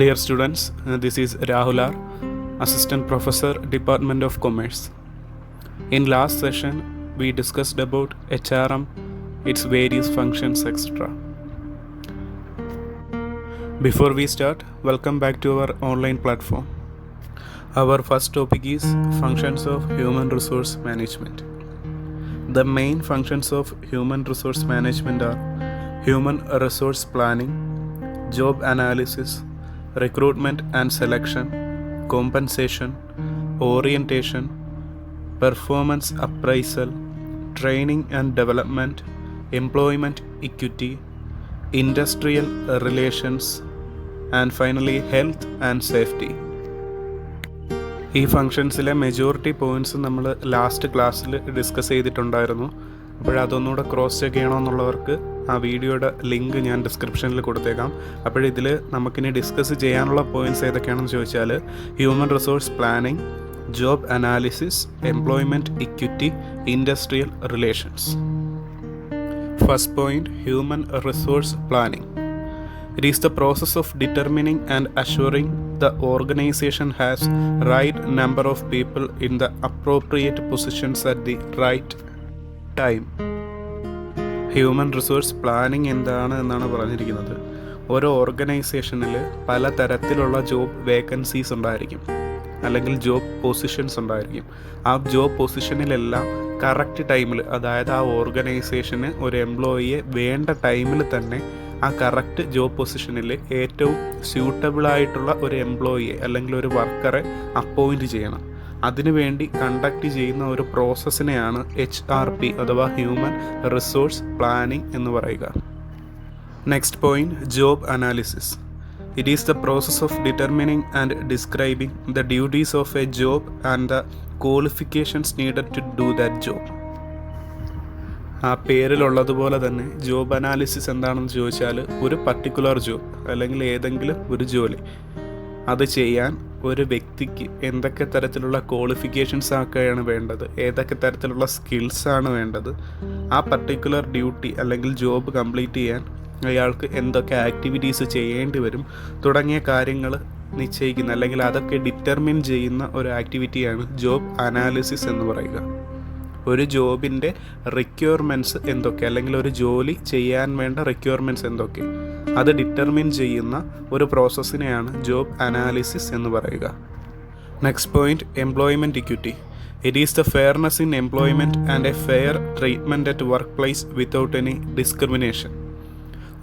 Dear students, this is Rahul R, Assistant Professor, Department of Commerce. In last session, we discussed about HRM, its various functions, etc. Before we start, welcome back to our online platform. Our first topic is functions of human resource management. The main functions of human resource management are human resource planning, job analysis, recruitment and selection, compensation, orientation, performance appraisal, training and development, employment equity, industrial relations, and finally health and safety. ഈ ഫങ്ഷൻസിലെ majority points നമ്മൾ last ക്ലാസ്സിൽ discuss ചെയ്തിട്ടുണ്ടായിരുന്നു. അതൊന്നുകൂടെ cross check ചെയ്യണമെന്നുള്ളവർക്ക് ആ വീഡിയോയുടെ link ഞാൻ ഡിസ്ക്രിപ്ഷനിൽ കൊടുത്തേക്കാം. ഇതിൽ നമുക്കിനി ഡിസ്കസ് ചെയ്യാനുള്ള പോയിൻറ്റ്സ് ഏതൊക്കെയാണെന്ന് ചോദിച്ചാൽ human resource planning, job analysis, employment equity, industrial relations. First point, human resource planning. It is the process of determining and assuring the organization has right number of people in the appropriate positions at the right time. Human resource planning എന്നാണ് പറഞ്ഞിരിക്കുന്നത്. ഓരോ ഓർഗനൈസേഷനിൽ പല തരത്തിലുള്ള job vacancies ഉണ്ടായിരിക്കും, അല്ലെങ്കിൽ job positions ഉണ്ടായിരിക്കും. ആ ജോബ് പൊസിഷനിലെല്ലാം കറക്റ്റ് ടൈമിൽ, അതായത് ആ ഓർഗനൈസേഷന് ഒരു എംപ്ലോയിയെ വേണ്ട ടൈമിൽ തന്നെ ആ കറക്റ്റ് ജോബ് പൊസിഷനിൽ ഏറ്റവും സ്യൂട്ടബിളായിട്ടുള്ള ഒരു എംപ്ലോയിയെ അല്ലെങ്കിൽ ഒരു വർക്കറെ അപ്പോയിൻറ്റ് ചെയ്യണം. അതിനുവേണ്ടി കണ്ടക്ട് ചെയ്യുന്ന ഒരു പ്രോസസ്സിനെയാണ് HRP അഥവാ ഹ്യൂമൻ റിസോഴ്സ് പ്ലാനിംഗ് എന്ന് പറയുക. Next point, job analysis. It is the process of determining and describing the duties of a job and the qualifications needed to do that job. ആ പേരിലുള്ളതുപോലെ തന്നെ ജോബ് അനാലിസിസ് എന്താണെന്ന് ചോദിച്ചാൽ ഒരു particular job അല്ലെങ്കിൽ ഏതെങ്കിലും ഒരു ജോലി അത് ചെയ്യാൻ ഒരു വ്യക്തിക്ക് എന്തൊക്കെ തരത്തിലുള്ള ക്വാളിഫിക്കേഷൻസ് ഒക്കെയാണ് വേണ്ടത്, ഏതൊക്കെ തരത്തിലുള്ള സ്കിൽസാണ് വേണ്ടത്, ആ പർട്ടിക്കുലർ ഡ്യൂട്ടി അല്ലെങ്കിൽ ജോബ് കംപ്ലീറ്റ് ചെയ്യാൻ അയാൾക്ക് എന്തൊക്കെ ആക്ടിവിറ്റീസ് ചെയ്യേണ്ടി വരും തുടങ്ങിയ കാര്യങ്ങൾ നിശ്ചയിക്കുന്ന അല്ലെങ്കിൽ അതൊക്കെ ഡിറ്റർമിൻ ചെയ്യുന്ന ഒരു ആക്ടിവിറ്റിയാണ് ജോബ് അനാലിസിസ് എന്ന് പറയുക. ഒരു ജോബിൻ്റെ റിക്വയർമെൻറ്റ്സ് എന്തൊക്കെ, അല്ലെങ്കിൽ ഒരു ജോലി ചെയ്യാൻ വേണ്ട റിക്വയർമെൻറ്റ്സ് എന്തൊക്കെ, അത് ഡിറ്റർമിൻ ചെയ്യുന്ന ഒരു പ്രോസസ്സിനെയാണ് ജോബ് അനാലിസിസ് എന്ന് പറയുക. Next point, employment equity. It is the fairness in employment and A fair treatment at work place without any discrimination.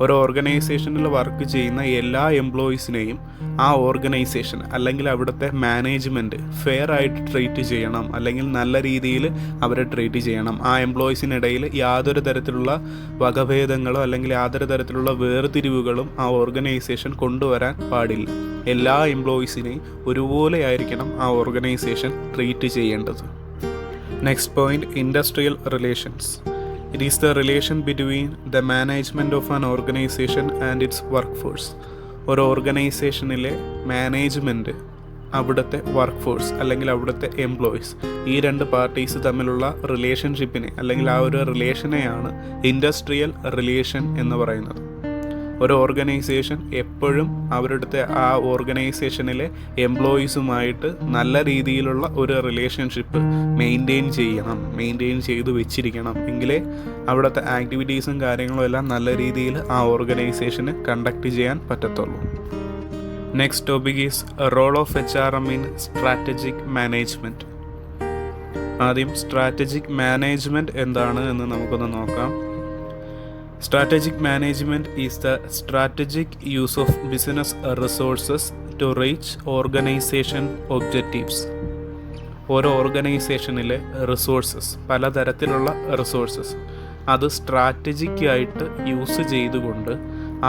ഒരു ഓർഗനൈസേഷനിൽ വർക്ക് ചെയ്യുന്ന എല്ലാ എംപ്ലോയീസിനെയും ആ ഓർഗനൈസേഷൻ അല്ലെങ്കിൽ അവിടുത്തെ മാനേജ്മെൻറ്റ് ഫെയർ ആയിട്ട് ട്രീറ്റ് ചെയ്യണം, അല്ലെങ്കിൽ നല്ല രീതിയിൽ അവരെ ട്രീറ്റ് ചെയ്യണം. ആ എംപ്ലോയീസിനിടയിൽ യാതൊരു തരത്തിലുള്ള വകഭേദങ്ങളോ അല്ലെങ്കിൽ യാതൊരു തരത്തിലുള്ള വേർതിരിവുകളും ആ ഓർഗനൈസേഷൻ കൊണ്ടുവരാൻ പാടില്ല. എല്ലാ എംപ്ലോയീസിനെയും ഒരുപോലെ ആയിരിക്കണം ആ ഓർഗനൈസേഷൻ ട്രീറ്റ് ചെയ്യേണ്ടത്. Next point, industrial relations. It is the relation between the management of an organization and its workforce. ഒരു ഓർഗനൈസേഷനിലെ മാനേജ്മെൻറ്റ്, അവിടുത്തെ വർക്ക് ഫോഴ്സ് അല്ലെങ്കിൽ അവിടുത്തെ എംപ്ലോയീസ്, ഈ രണ്ട് പാർട്ടീസ് തമ്മിലുള്ള റിലേഷൻഷിപ്പിനെ അല്ലെങ്കിൽ ആ ഒരു റിലേഷനെയാണ് ഇൻഡസ്ട്രിയൽ റിലേഷൻ എന്ന് പറയുന്നത്. ഒരു ഓർഗനൈസേഷൻ എപ്പോഴും അവരുടെ ആ ഓർഗനൈസേഷനിലെ എംപ്ലോയീസുമായിട്ട് നല്ല രീതിയിലുള്ള ഒരു റിലേഷൻഷിപ്പ് മെയിൻറ്റെയിൻ ചെയ്ത് വെച്ചിരിക്കണം. എങ്കിലേ അവിടുത്തെ ആക്ടിവിറ്റീസും കാര്യങ്ങളും എല്ലാം നല്ല രീതിയിൽ ആ ഓർഗനൈസേഷന് കണ്ടക്ട് ചെയ്യാൻ പറ്റത്തുള്ളൂ. Next topic is role of HRM in strategic management. ആദ്യം സ്ട്രാറ്റജിക് മാനേജ്മെൻറ്റ് എന്താണ് എന്ന് നമുക്കൊന്ന് നോക്കാം. Strategic management is the strategic use of business resources to reach organization objectives. ഓരോ ഓർഗനൈസേഷനിലെ റിസോഴ്സസ്, പലതരത്തിലുള്ള റിസോഴ്സസ്, അത് സ്ട്രാറ്റജിക്കായിട്ട് യൂസ് ചെയ്തുകൊണ്ട്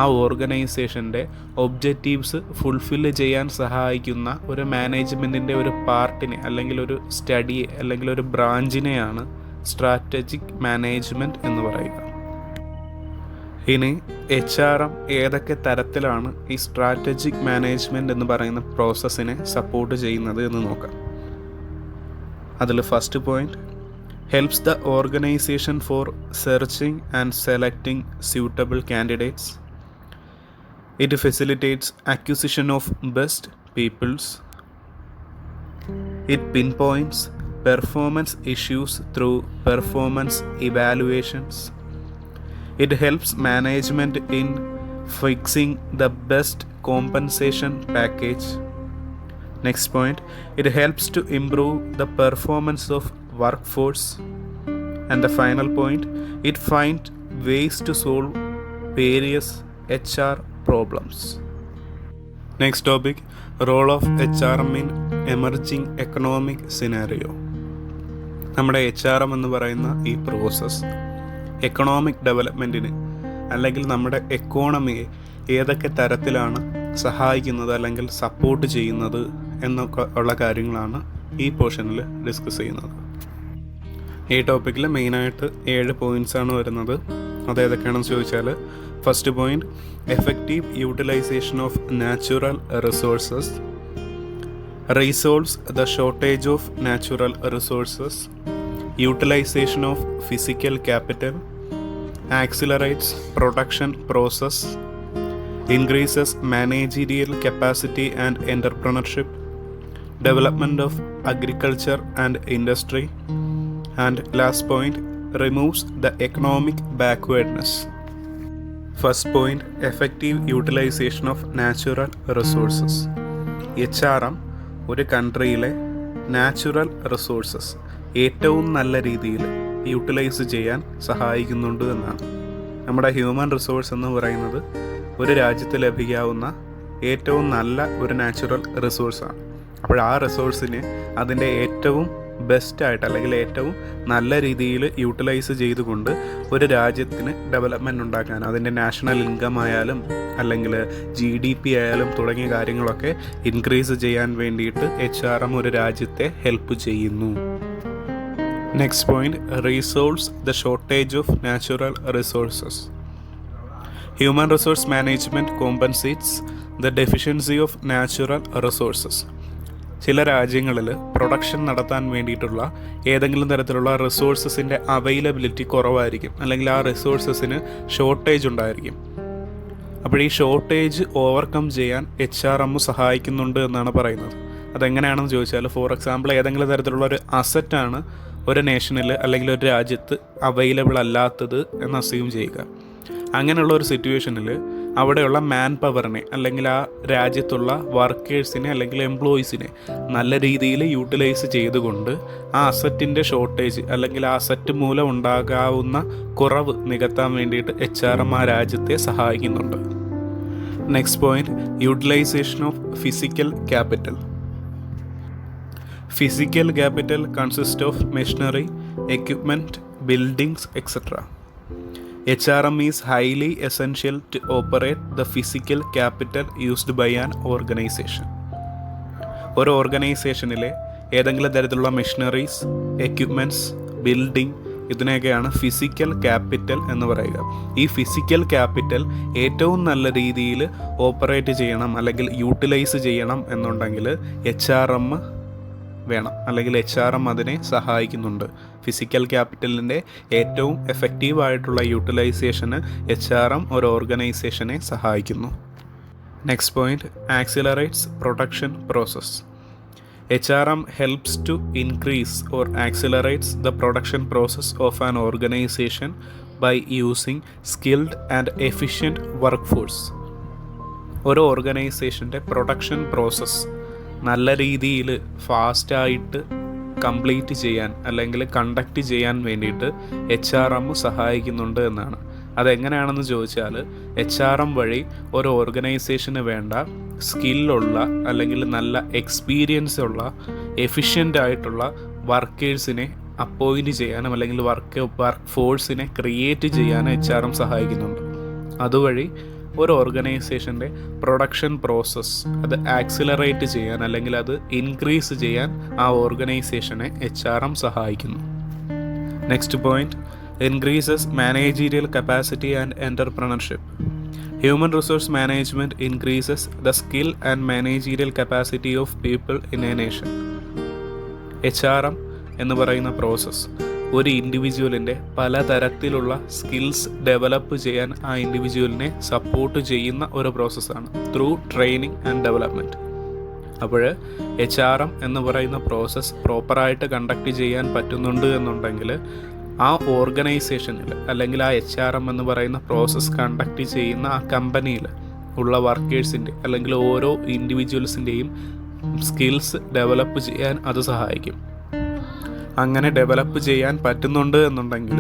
ആ ഓർഗനൈസേഷൻ്റെ ഒബ്ജക്റ്റീവ്സ് ഫുൾഫില്ല് ചെയ്യാൻ സഹായിക്കുന്ന ഒരു മാനേജ്മെൻറ്റിൻ്റെ ഒരു പാർട്ടിനെ അല്ലെങ്കിൽ ഒരു സ്റ്റഡിയെ അല്ലെങ്കിൽ ഒരു ബ്രാഞ്ചിനെയാണ് സ്ട്രാറ്റജിക് മാനേജ്മെൻറ്റ് എന്ന് പറയുക. ഇനി HRM ഏതൊക്കെ തരത്തിലാണ് ഈ സ്ട്രാറ്റജിക് മാനേജ്മെൻറ്റ് എന്ന് പറയുന്ന പ്രോസസ്സിനെ സപ്പോർട്ട് ചെയ്യുന്നത് എന്ന് നോക്കാം. അതിൽ first point, helps the organization for searching and selecting suitable candidates. It facilitates acquisition of best peoples. It pinpoints performance issues through performance evaluations. It helps management in fixing the best compensation package. Next point, it helps to improve the performance of workforce. And the final point, it finds ways to solve various HR problems. Next topic, role of HRM in emerging economic scenario. നമ്മുടെ HRM എന്ന് പറയുന്ന ഈ process economic ഡെവലപ്മെൻറ്റിന് അല്ലെങ്കിൽ നമ്മുടെ എക്കോണമിയെ ഏതൊക്കെ തരത്തിലാണ് സഹായിക്കുന്നത് അല്ലെങ്കിൽ സപ്പോർട്ട് ചെയ്യുന്നത് എന്നൊക്കെ ഉള്ള കാര്യങ്ങളാണ് ഈ പോർഷനിൽ ഡിസ്കസ് ചെയ്യുന്നത്. ഈ ടോപ്പിക്കിൽ മെയിനായിട്ട് 7 പോയിൻറ്റ്സാണ് വരുന്നത്. അതേതൊക്കെയാണെന്ന് ചോദിച്ചാൽ, first point, effective utilisation of natural resources, resolves the shortage of natural resources, utilisation of physical capital, accelerates production process, increases managerial capacity and entrepreneurship, development of agriculture and industry, and last point, removes the economic backwardness. First point, effective utilization of natural resources. HRM ഒരു കൺട്രിയിലെ natural resources ഏറ്റവും നല്ല രീതിയിൽ utilise ചെയ്യാൻ സഹായിക്കുന്നുണ്ട് എന്നാണ്. നമ്മുടെ human resource എന്ന് പറയുന്നത് ഒരു രാജ്യത്ത് ലഭിക്കാവുന്ന ഏറ്റവും നല്ല ഒരു നാച്ചുറൽ റിസോഴ്സാണ്. അപ്പോൾ ആ റിസോഴ്സിനെ അതിൻ്റെ ഏറ്റവും ബെസ്റ്റായിട്ട് അല്ലെങ്കിൽ ഏറ്റവും നല്ല രീതിയിൽ യൂട്ടിലൈസ് ചെയ്തുകൊണ്ട് ഒരു രാജ്യത്തിന് ഡെവലപ്മെൻറ്റ് ഉണ്ടാക്കാൻ, അതിൻ്റെ നാഷണൽ ഇൻകം ആയാലും അല്ലെങ്കിൽ GDP ആയാലും തുടങ്ങിയ കാര്യങ്ങളൊക്കെ ഇൻക്രീസ് ചെയ്യാൻ വേണ്ടിയിട്ട് HRM ഒരു രാജ്യത്തെ ഹെൽപ്പ് ചെയ്യുന്നു. Next point, resolves the shortage of natural resources. Human resource management compensates the deficiency of natural resources. ചില രാജ്യങ്ങളിൽ പ്രൊഡക്ഷൻ നടത്താൻ വേണ്ടിയിട്ടുള്ള ഏതെങ്കിലും തരത്തിലുള്ള റിസോഴ്സസിൻ്റെ അവൈലബിലിറ്റി കുറവായിരിക്കും, അല്ലെങ്കിൽ ആ റിസോഴ്സസിന് ഷോർട്ടേജ് ഉണ്ടായിരിക്കും. അപ്പോൾ ഈ ഷോർട്ടേജ് ഓവർകം ചെയ്യാൻ HRM സഹായിക്കുന്നുണ്ട് എന്നാണ് പറയുന്നത്. അതെങ്ങനെയാണെന്ന് ചോദിച്ചാൽ, ഫോർ എക്സാമ്പിൾ, ഏതെങ്കിലും തരത്തിലുള്ള ഒരു അസറ്റാണ് ഒരു നേഷനിൽ അല്ലെങ്കിൽ ഒരു രാജ്യത്ത് അവൈലബിൾ അല്ലാത്തത് എന്ന് അസ്യൂം ചെയ്യുക. അങ്ങനെയുള്ള ഒരു സിറ്റുവേഷനിൽ അവിടെയുള്ള മാൻ പവറിനെ അല്ലെങ്കിൽ ആ രാജ്യത്തുള്ള വർക്കേഴ്സിനെ അല്ലെങ്കിൽ എംപ്ലോയീസിനെ നല്ല രീതിയിൽ യൂട്ടിലൈസ് ചെയ്തുകൊണ്ട് ആ അസറ്റിൻ്റെ ഷോർട്ടേജ് അല്ലെങ്കിൽ ആ അസറ്റ് മൂലം ഉണ്ടാകാവുന്ന കുറവ് നികത്താൻ വേണ്ടിയിട്ട് HRM ആ രാജ്യത്തെ സഹായിക്കുന്നുണ്ട്. Next point, utilization of physical capital. Physical capital consists of machinery, equipment, buildings, etc. HRM is highly essential to operate the physical capital used by an organization. ഒരു ഓർഗനൈസേഷനിലെ ഏതെങ്കിലും തരത്തിലുള്ള മെഷീനറീസ്, എക്യുപ്മെൻറ്റ്സ്, ബിൽഡിംഗ്, ഇതിനെയൊക്കെയാണ് physical capital എന്ന് പറയുക. ഈ physical capital ഏറ്റവും നല്ല രീതിയിൽ ഓപ്പറേറ്റ് ചെയ്യണം അല്ലെങ്കിൽ യൂട്ടിലൈസ് ചെയ്യണം എന്നുണ്ടെങ്കിൽ HRM വേണം, അല്ലെങ്കിൽ HRM അതിനെ സഹായിക്കുന്നുണ്ട്. ഫിസിക്കൽ ക്യാപിറ്റലിൻ്റെ ഏറ്റവും എഫക്റ്റീവായിട്ടുള്ള യൂട്ടിലൈസേഷന് HRM ഒരു ഓർഗനൈസേഷനെ സഹായിക്കുന്നു. Next point, accelerates production process. HRM helps to increase or accelerates the production process of an organization by using skilled and efficient workforce. ഒരു ഓർഗനൈസേഷൻ്റെ പ്രൊഡക്ഷൻ പ്രോസസ്സ് നല്ല രീതിയിൽ ഫാസ്റ്റായിട്ട് കംപ്ലീറ്റ് ചെയ്യാൻ അല്ലെങ്കിൽ കണ്ടക്റ്റ് ചെയ്യാൻ വേണ്ടിയിട്ട് HRM സഹായിക്കുന്നുണ്ട് എന്നാണ്. അതെങ്ങനെയാണെന്ന് ചോദിച്ചാൽ, HRM വഴി ഒരു ഓർഗനൈസേഷന് വേണ്ട സ്കില്ലുള്ള അല്ലെങ്കിൽ നല്ല എക്സ്പീരിയൻസ് ഉള്ള എഫിഷ്യൻ്റ് ആയിട്ടുള്ള വർക്കേഴ്സിനെ അപ്പോയിൻറ്റ് ചെയ്യാനും അല്ലെങ്കിൽ വർക്ക് ഫോഴ്സിനെ ക്രിയേറ്റ് ചെയ്യാനും HRM സഹായിക്കുന്നുണ്ട്. അതുവഴി ഒരു ഓർഗനൈസേഷൻ്റെ പ്രൊഡക്ഷൻ പ്രോസസ്സ് അത് ആക്സിലറേറ്റ് ചെയ്യാൻ അല്ലെങ്കിൽ അത് ഇൻക്രീസ് ചെയ്യാൻ ആ ഓർഗനൈസേഷനെ HRM സഹായിക്കുന്നു. Next point, increases managerial capacity and entrepreneurship. Human resource management increases the skill and managerial capacity of people in a nation. HRM എന്ന് പറയുന്ന പ്രോസസ്സ് ഒരു ഇൻഡിവിജ്വലിൻ്റെ പലതരത്തിലുള്ള സ്കിൽസ് ഡെവലപ്പ് ചെയ്യാൻ ആ ഇൻഡിവിജ്വലിനെ സപ്പോർട്ട് ചെയ്യുന്ന ഒരു പ്രോസസ്സാണ് ത്രൂ ട്രെയിനിങ് ആൻഡ് ഡെവലപ്മെൻറ്റ്. അപ്പോൾ HRM എന്ന് പറയുന്ന പ്രോസസ്സ് പ്രോപ്പറായിട്ട് കണ്ടക്ട് ചെയ്യാൻ പറ്റുന്നുണ്ട് എന്നുണ്ടെങ്കിൽ ആ ഓർഗനൈസേഷനിൽ അല്ലെങ്കിൽ ആ HRM എന്ന് പറയുന്ന പ്രോസസ്സ് കണ്ടക്ട് ചെയ്യുന്ന ആ കമ്പനിയിൽ ഉള്ള വർക്കേഴ്സിൻ്റെ അല്ലെങ്കിൽ ഓരോ ഇൻഡിവിജ്വൽസിൻ്റെയും സ്കിൽസ് ഡെവലപ്പ് ചെയ്യാൻ അത് സഹായിക്കും. അങ്ങനെ ഡെവലപ്പ് ചെയ്യാൻ പറ്റുന്നുണ്ട് എന്നുണ്ടെങ്കിൽ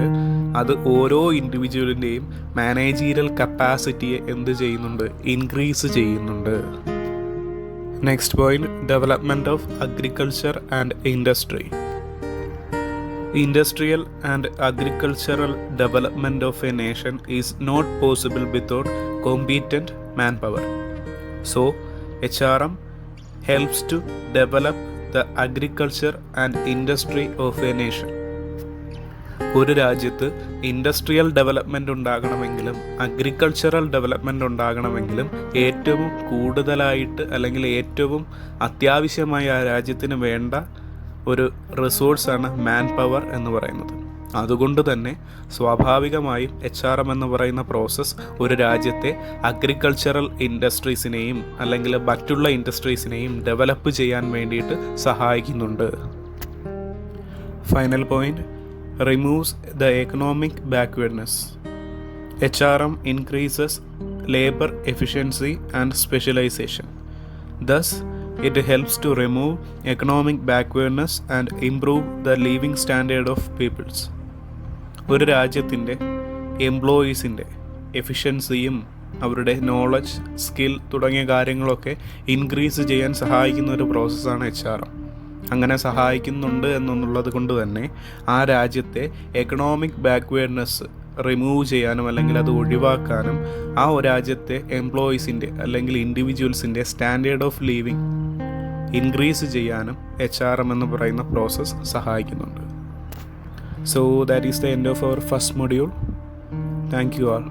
അത് ഓരോ ഇൻഡിവിജ്വലിൻ്റെയും മാനേജീരിയൽ കപ്പാസിറ്റിയെ എന്ത് ചെയ്യുന്നുണ്ട്, ഇൻക്രീസ് ചെയ്യുന്നുണ്ട്. Next point, development of agriculture and industry. Industrial and agricultural development of a nation is not possible without competent manpower. So, HRM helps to develop the agriculture and industry of a nation. ഒരു രാജ്യത്ത് industrial development ഉണ്ടാകണമെങ്കിലും agricultural development ഉണ്ടാകണമെങ്കിലും ഏറ്റവും കൂടുതലായിട്ട് അല്ലെങ്കിൽ ഏറ്റവും അത്യാവശ്യമായി ആ രാജ്യത്തിന് വേണ്ട ഒരു റിസോഴ്സാണ് മാൻ പവർ എന്ന് പറയുന്നത്. അതുകൊണ്ട് തന്നെ സ്വാഭാവികമായും HRM എന്ന് പറയുന്ന പ്രോസസ്സ് ഒരു രാജ്യത്തെ അഗ്രികൾച്ചറൽ ഇൻഡസ്ട്രീസിനെയും അല്ലെങ്കിൽ മറ്റുള്ള ഇൻഡസ്ട്രീസിനെയും ഡെവലപ്പ് ചെയ്യാൻ വേണ്ടിയിട്ട് സഹായിക്കുന്നുണ്ട്. Final point, removes the economic backwardness. HRM increases labor efficiency and specialization. Thus, it helps to remove economic backwardness and improve the living standard of peoples. ഒരു രാജ്യത്തിൻ്റെ എംപ്ലോയീസിൻ്റെ എഫിഷ്യൻസിയും അവരുടെ നോളജ്, സ്കിൽ തുടങ്ങിയ കാര്യങ്ങളൊക്കെ ഇൻക്രീസ് ചെയ്യാൻ സഹായിക്കുന്ന ഒരു പ്രോസസ്സാണ് HRM. അങ്ങനെ സഹായിക്കുന്നുണ്ട് എന്നുള്ളത് കൊണ്ട് തന്നെ ആ രാജ്യത്തെ എക്കണോമിക് ബാക്ക്വേർഡ്നെസ് റിമൂവ് ചെയ്യാനും അല്ലെങ്കിൽ അത് ഒഴിവാക്കാനും ആ രാജ്യത്തെ എംപ്ലോയീസിൻ്റെ അല്ലെങ്കിൽ ഇൻഡിവിജ്വൽസിൻ്റെ സ്റ്റാൻഡേർഡ് ഓഫ് ലിവിങ് ഇൻക്രീസ് ചെയ്യാനും HRM എന്ന് പറയുന്ന പ്രോസസ്സ് സഹായിക്കുന്നുണ്ട്. So that is the end of our first module. Thank you all.